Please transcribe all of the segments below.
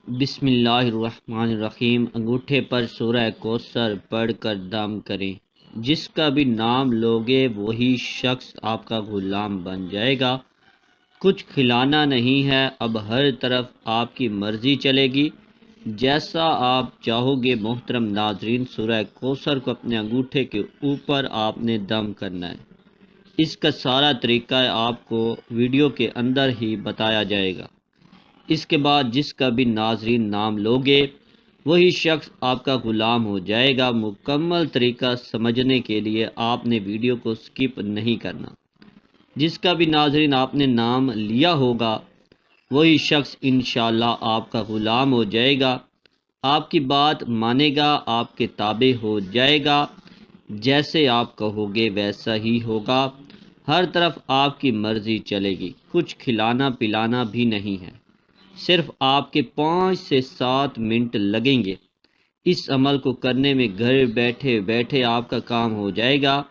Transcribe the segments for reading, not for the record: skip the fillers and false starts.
بسم اللہ الرحمن الرحیم۔ انگوٹھے پر سورہ کوثر پڑھ کر دم کریں۔ جس کا بھی نام لوگے وہی شخص آپ کا غلام بن جائے گا۔ کچھ کھلانا نہیں ہے، اب ہر طرف آپ کی مرضی چلے گی، جیسا آپ چاہو گے۔ محترم ناظرین، سورہ کوثر کو اپنے انگوٹھے کے اوپر آپ نے دم کرنا ہے۔ اس کا سارا طریقہ آپ کو ویڈیو کے اندر ہی بتایا جائے گا۔ اس کے بعد جس کا بھی ناظرین نام لوگے وہی شخص آپ کا غلام ہو جائے گا۔ مکمل طریقہ سمجھنے کے لیے آپ نے ویڈیو کو سکپ نہیں کرنا۔ جس کا بھی ناظرین آپ نے نام لیا ہوگا وہی شخص انشاءاللہ آپ کا غلام ہو جائے گا، آپ کی بات مانے گا، آپ کے تابع ہو جائے گا، جیسے آپ کہو گے ویسا ہی ہوگا۔ ہر طرف آپ کی مرضی چلے گی، کچھ کھلانا پلانا بھی نہیں ہے، صرف آپ کے 5 سے 7 منٹ لگیں گے۔ اس عمل کو کرنے میں گھر بیٹھے بیٹھے آپ کا کام ہو جائے گا۔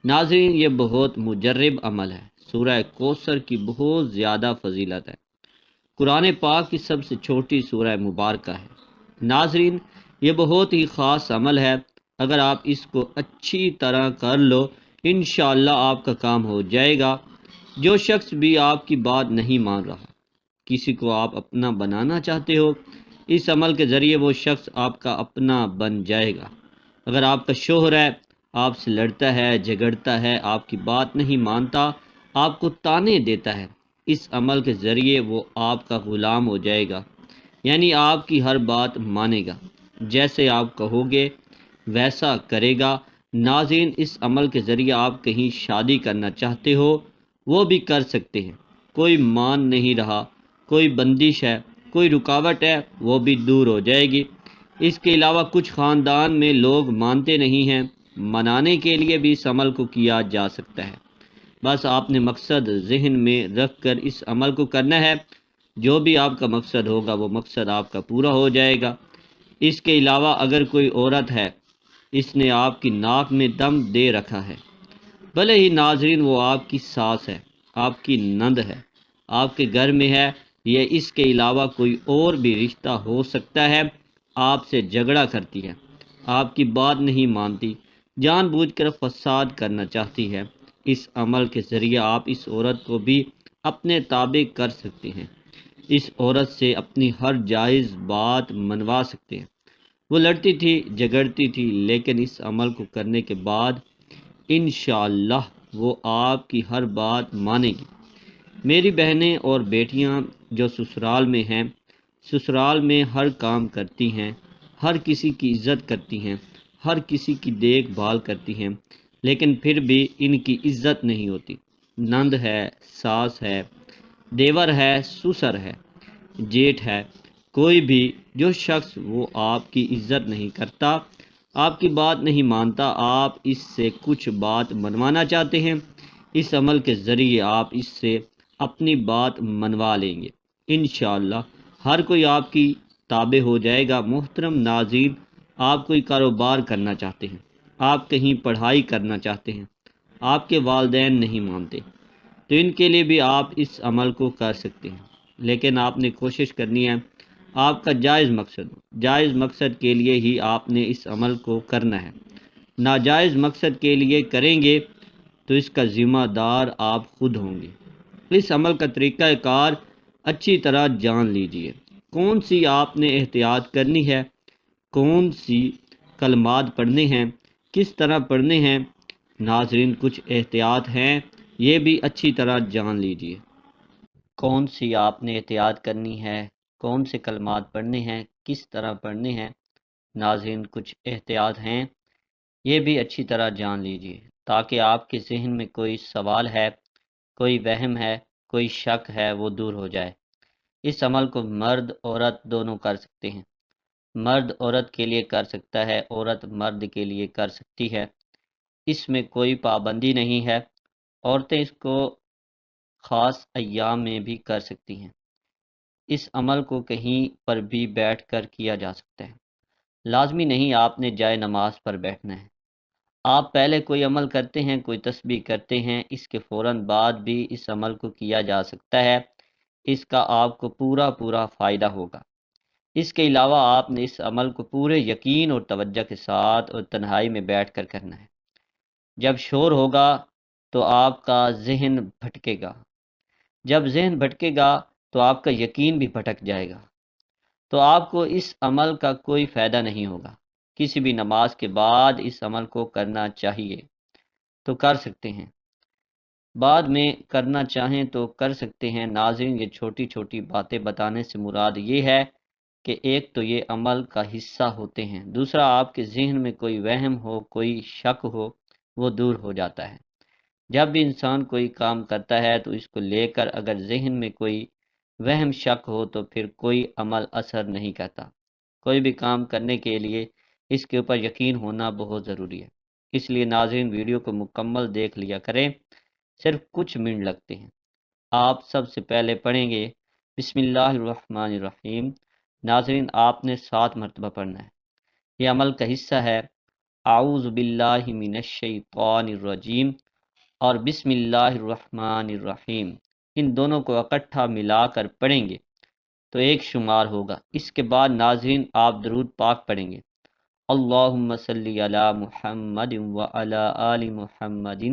ناظرین، یہ بہت مجرب عمل ہے۔ سورہ کوثر کی بہت زیادہ فضیلت ہے۔ قرآن پاک کی سب سے چھوٹی سورہ مبارکہ ہے۔ ناظرین، یہ بہت ہی خاص عمل ہے۔ اگر آپ اس کو اچھی طرح کر لو، انشاءاللہ آپ کا کام ہو جائے گا۔ جو شخص بھی آپ کی بات نہیں مان رہا، کسی کو آپ اپنا بنانا چاہتے ہو، اس عمل کے ذریعے وہ شخص آپ کا اپنا بن جائے گا۔ اگر آپ کا شوہر ہے، آپ سے لڑتا ہے، جھگڑتا ہے، آپ کی بات نہیں مانتا، آپ کو طعنے دیتا ہے، اس عمل کے ذریعے وہ آپ کا غلام ہو جائے گا، یعنی آپ کی ہر بات مانے گا، جیسے آپ کہو گے ویسا کرے گا۔ ناظرین، اس عمل کے ذریعے آپ کہیں شادی کرنا چاہتے ہو وہ بھی کر سکتے ہیں۔ کوئی مان نہیں رہا، کوئی بندش ہے، کوئی رکاوٹ ہے، وہ بھی دور ہو جائے گی۔ اس کے علاوہ کچھ خاندان میں لوگ مانتے نہیں ہیں، منانے کے لیے بھی اس عمل کو کیا جا سکتا ہے۔ بس آپ نے مقصد ذہن میں رکھ کر اس عمل کو کرنا ہے، جو بھی آپ کا مقصد ہوگا وہ مقصد آپ کا پورا ہو جائے گا۔ اس کے علاوہ اگر کوئی عورت ہے، اس نے آپ کی ناک میں دم دے رکھا ہے، بھلے ہی ناظرین وہ آپ کی ساس ہے، آپ کی نند ہے، آپ کے گھر میں ہے، یا اس کے علاوہ کوئی اور بھی رشتہ ہو سکتا ہے، آپ سے جھگڑا کرتی ہے، آپ کی بات نہیں مانتی، جان بوجھ کر فساد کرنا چاہتی ہے، اس عمل کے ذریعے آپ اس عورت کو بھی اپنے تابع کر سکتے ہیں۔ اس عورت سے اپنی ہر جائز بات منوا سکتے ہیں۔ وہ لڑتی تھی، جھگڑتی تھی، لیکن اس عمل کو کرنے کے بعد انشاءاللہ وہ آپ کی ہر بات مانے گی۔ میری بہنیں اور بیٹیاں جو سسرال میں ہیں، سسرال میں ہر کام کرتی ہیں، ہر کسی کی عزت کرتی ہیں، ہر کسی کی دیکھ بھال کرتی ہیں، لیکن پھر بھی ان کی عزت نہیں ہوتی۔ نند ہے، ساس ہے، دیور ہے، سسر ہے، جیٹھ ہے، کوئی بھی جو شخص وہ آپ کی عزت نہیں کرتا، آپ کی بات نہیں مانتا، آپ اس سے کچھ بات منوانا چاہتے ہیں، اس عمل کے ذریعے آپ اس سے اپنی بات منوا لیں گے۔ انشاءاللہ ہر کوئی آپ کی تابع ہو جائے گا۔ محترم ناظرین، آپ کوئی کاروبار کرنا چاہتے ہیں، آپ کہیں پڑھائی کرنا چاہتے ہیں، آپ کے والدین نہیں مانتے، تو ان کے لیے بھی آپ اس عمل کو کر سکتے ہیں، لیکن آپ نے کوشش کرنی ہے آپ کا جائز مقصد ہو۔ جائز مقصد کے لیے ہی آپ نے اس عمل کو کرنا ہے۔ ناجائز مقصد کے لیے کریں گے تو اس کا ذمہ دار آپ خود ہوں گے۔ اس عمل کا طریقہ کار اچھی طرح جان لیجئے۔ کون سی آپ نے احتیاط کرنی ہے، کون سی کلمات پڑھنے ہیں، کس طرح پڑھنے ہیں۔ ناظرین، کچھ احتیاط ہیں، یہ بھی اچھی طرح جان لیجئے۔ کون سی آپ نے احتیاط کرنی ہے، کون سے کلمات پڑھنے ہیں، کس طرح پڑھنے ہیں۔ ناظرین، کچھ احتیاط ہیں، یہ بھی اچھی طرح جان لیجئے، تاکہ آپ کے ذہن میں کوئی سوال ہے، کوئی وہم ہے، کوئی شک ہے، وہ دور ہو جائے۔ اس عمل کو مرد عورت دونوں کر سکتے ہیں۔ مرد عورت کے لیے کر سکتا ہے، عورت مرد کے لیے کر سکتی ہے، اس میں کوئی پابندی نہیں ہے۔ عورتیں اس کو خاص ایام میں بھی کر سکتی ہیں۔ اس عمل کو کہیں پر بھی بیٹھ کر کیا جا سکتا ہے، لازمی نہیں آپ نے جائے نماز پر بیٹھنا ہے۔ آپ پہلے کوئی عمل کرتے ہیں، کوئی تسبیح کرتے ہیں، اس کے فوراً بعد بھی اس عمل کو کیا جا سکتا ہے، اس کا آپ کو پورا فائدہ ہوگا۔ اس کے علاوہ آپ نے اس عمل کو پورے یقین اور توجہ کے ساتھ اور تنہائی میں بیٹھ کر کرنا ہے۔ جب شور ہوگا تو آپ کا ذہن بھٹکے گا، جب ذہن بھٹکے گا تو آپ کا یقین بھی بھٹک جائے گا، تو آپ کو اس عمل کا کوئی فائدہ نہیں ہوگا۔ کسی بھی نماز کے بعد اس عمل کو کرنا چاہیے تو کر سکتے ہیں، بعد میں کرنا چاہیں تو کر سکتے ہیں۔ ناظرین، یہ چھوٹی چھوٹی باتیں بتانے سے مراد یہ ہے کہ ایک تو یہ عمل کا حصہ ہوتے ہیں، دوسرا آپ کے ذہن میں کوئی وہم ہو، کوئی شک ہو، وہ دور ہو جاتا ہے۔ جب بھی انسان کوئی کام کرتا ہے تو اس کو لے کر اگر ذہن میں کوئی وہم شک ہو تو پھر کوئی عمل اثر نہیں کرتا۔ کوئی بھی کام کرنے کے لیے اس کے اوپر یقین ہونا بہت ضروری ہے۔ اس لیے ناظرین، ویڈیو کو مکمل دیکھ لیا کریں، صرف کچھ منٹ لگتے ہیں۔ آپ سب سے پہلے پڑھیں گے بسم اللہ الرحمن الرحیم۔ ناظرین، آپ نے 7 مرتبہ پڑھنا ہے۔ یہ عمل کا حصہ ہے اعوذ باللہ من الشیطان الرجیم اور بسم اللہ الرحمن الرحیم، ان دونوں کو اکٹھا ملا کر پڑھیں گے تو ایک شمار ہوگا۔ اس کے بعد ناظرین آپ درود پاک پڑھیں گے، اللہم صلی علی محمد وعلی آل محمد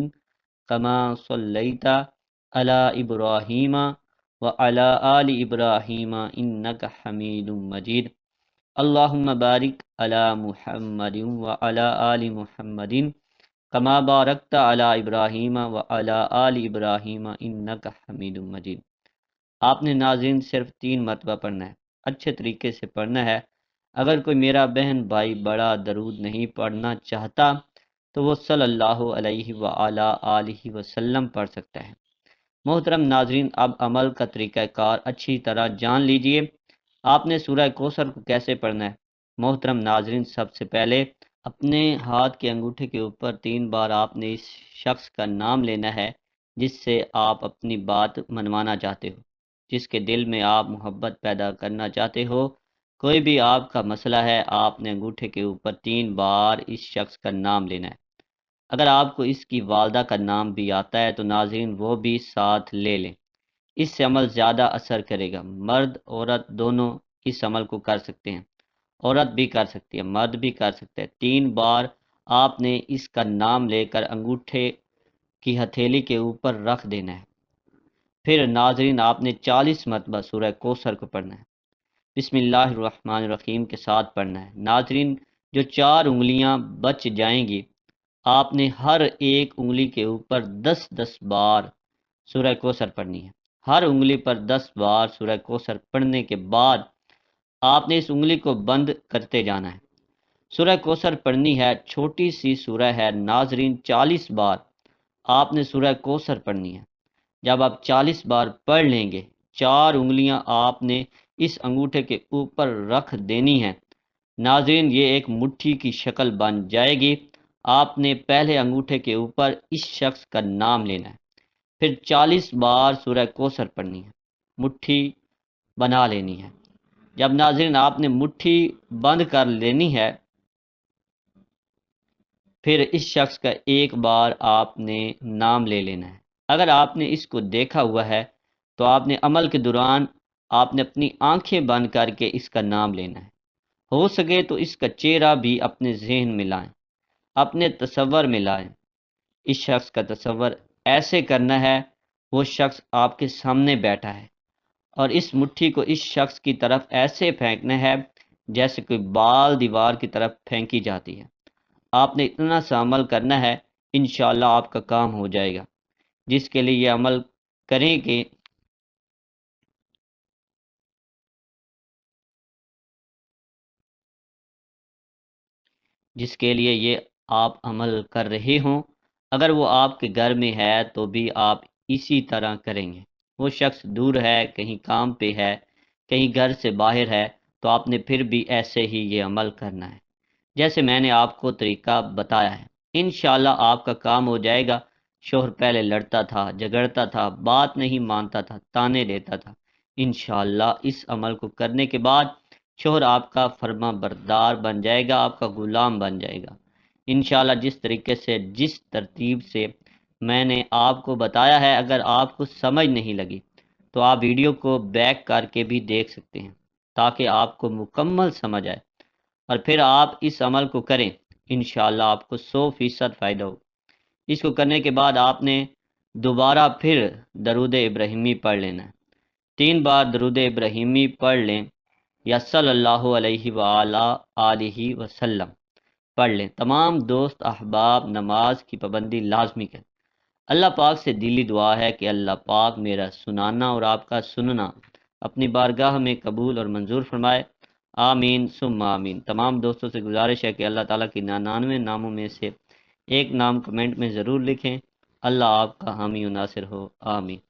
کما صلیت علی ابراہیم وعلی آل ابراہیم انک حمید مجید، اللہم بارک علی محمد وعلی آل محمد کما بارکت علی ابراہیم وعلی آل ابراہیم انک حمید مجید۔ آپ نے ناظرین صرف 3 مرتبہ پڑھنا ہے، اچھے طریقے سے پڑھنا ہے۔ اگر کوئی میرا بہن بھائی بڑا درود نہیں پڑھنا چاہتا تو وہ صلی اللہ علیہ وآلہ آلہ وسلم پڑھ سکتا ہے۔ محترم ناظرین، اب عمل کا طریقہ کار اچھی طرح جان لیجئے۔ آپ نے سورہ کوثر کو کیسے پڑھنا ہے؟ محترم ناظرین، سب سے پہلے اپنے ہاتھ کے انگوٹھے کے اوپر 3 بار آپ نے اس شخص کا نام لینا ہے جس سے آپ اپنی بات منوانا چاہتے ہو، جس کے دل میں آپ محبت پیدا کرنا چاہتے ہو۔ کوئی بھی آپ کا مسئلہ ہے، آپ نے انگوٹھے کے اوپر 3 بار اس شخص کا نام لینا ہے۔ اگر آپ کو اس کی والدہ کا نام بھی آتا ہے تو ناظرین وہ بھی ساتھ لے لیں، اس سے عمل زیادہ اثر کرے گا۔ مرد عورت دونوں اس عمل کو کر سکتے ہیں، عورت بھی کر سکتی ہے، مرد بھی کر سکتے ہیں۔ 3 بار آپ نے اس کا نام لے کر انگوٹھے کی ہتھیلی کے اوپر رکھ دینا ہے۔ پھر ناظرین آپ نے 40 مرتبہ سورہ کوثر کو پڑھنا ہے، بسم اللہ الرحمن الرحیم کے ساتھ پڑھنا ہے۔ ناظرین، جو 4 انگلیاں بچ جائیں گی، آپ نے ہر ایک انگلی کے اوپر 10 بار سورہ کوثر پڑھنی ہے۔ ہر انگلی پر 10 بار سورہ کوثر پڑھنے کے بعد آپ نے اس انگلی کو بند کرتے جانا ہے۔ سورہ کوثر پڑھنی ہے، چھوٹی سی سورہ ہے ناظرین، 40 بار آپ نے سورہ کوثر پڑھنی ہے۔ جب آپ 40 بار پڑھ لیں گے، 4 انگلیاں آپ نے اس انگوٹھے کے اوپر رکھ دینی ہیں۔ ناظرین، یہ ایک مٹھی کی شکل بن جائے گی۔ آپ نے پہلے انگوٹھے کے اوپر اس شخص کا نام لینا ہے، پھر 40 بار سورہ کوثر پڑھنی ہے، مٹھی بنا لینی ہے۔ جب ناظرین آپ نے مٹھی بند کر لینی ہے، پھر اس شخص کا ایک بار آپ نے نام لے لینا ہے۔ اگر آپ نے اس کو دیکھا ہوا ہے تو آپ نے عمل کے دوران آپ نے اپنی آنکھیں بند کر کے اس کا نام لینا ہے۔ ہو سکے تو اس کا چہرہ بھی اپنے ذہن میں لائیں، اپنے تصور میں لائیں۔ اس شخص کا تصور ایسے کرنا ہے وہ شخص آپ کے سامنے بیٹھا ہے، اور اس مٹھی کو اس شخص کی طرف ایسے پھینکنا ہے جیسے کوئی بال دیوار کی طرف پھینکی جاتی ہے۔ آپ نے اتنا سا عمل کرنا ہے، انشاءاللہ آپ کا کام ہو جائے گا۔ جس کے لیے یہ عمل کریں کہ جس کے لیے یہ آپ عمل کر رہے ہوں، اگر وہ آپ کے گھر میں ہے تو بھی آپ اسی طرح کریں گے۔ وہ شخص دور ہے، کہیں کام پہ ہے، کہیں گھر سے باہر ہے، تو آپ نے پھر بھی ایسے ہی یہ عمل کرنا ہے جیسے میں نے آپ کو طریقہ بتایا ہے۔ انشاءاللہ آپ کا کام ہو جائے گا۔ شوہر پہلے لڑتا تھا، جھگڑتا تھا، بات نہیں مانتا تھا، تانے دیتا تھا، انشاءاللہ اس عمل کو کرنے کے بعد شوہر آپ کا فرما بردار بن جائے گا، آپ کا غلام بن جائے گا انشاءاللہ۔ جس طریقے سے، جس ترتیب سے میں نے آپ کو بتایا ہے، اگر آپ کو سمجھ نہیں لگی تو آپ ویڈیو کو بیک کر کے بھی دیکھ سکتے ہیں۔ تاکہ آپ کو مکمل سمجھ آئے، اور پھر آپ اس عمل کو کریں، انشاءاللہ آپ کو 100% فائدہ ہو۔ اس کو کرنے کے بعد آپ نے دوبارہ پھر درود ابراہیمی پڑھ لینا ہے، 3 بار درود ابراہیمی پڑھ لیں، یا صلی اللہ علیہ وآلہ آلہ وسلم پڑھ لیں۔ تمام دوست احباب نماز کی پابندی لازمی کریں۔ اللہ پاک سے دلی دعا ہے کہ اللہ پاک میرا سنانا اور آپ کا سننا اپنی بارگاہ میں قبول اور منظور فرمائے، آمین ثم آمین۔ تمام دوستوں سے گزارش ہے کہ اللہ تعالیٰ کی 99 ناموں میں سے ایک نام کمنٹ میں ضرور لکھیں۔ اللہ آپ کا حامی و ناصر ہو، آمین۔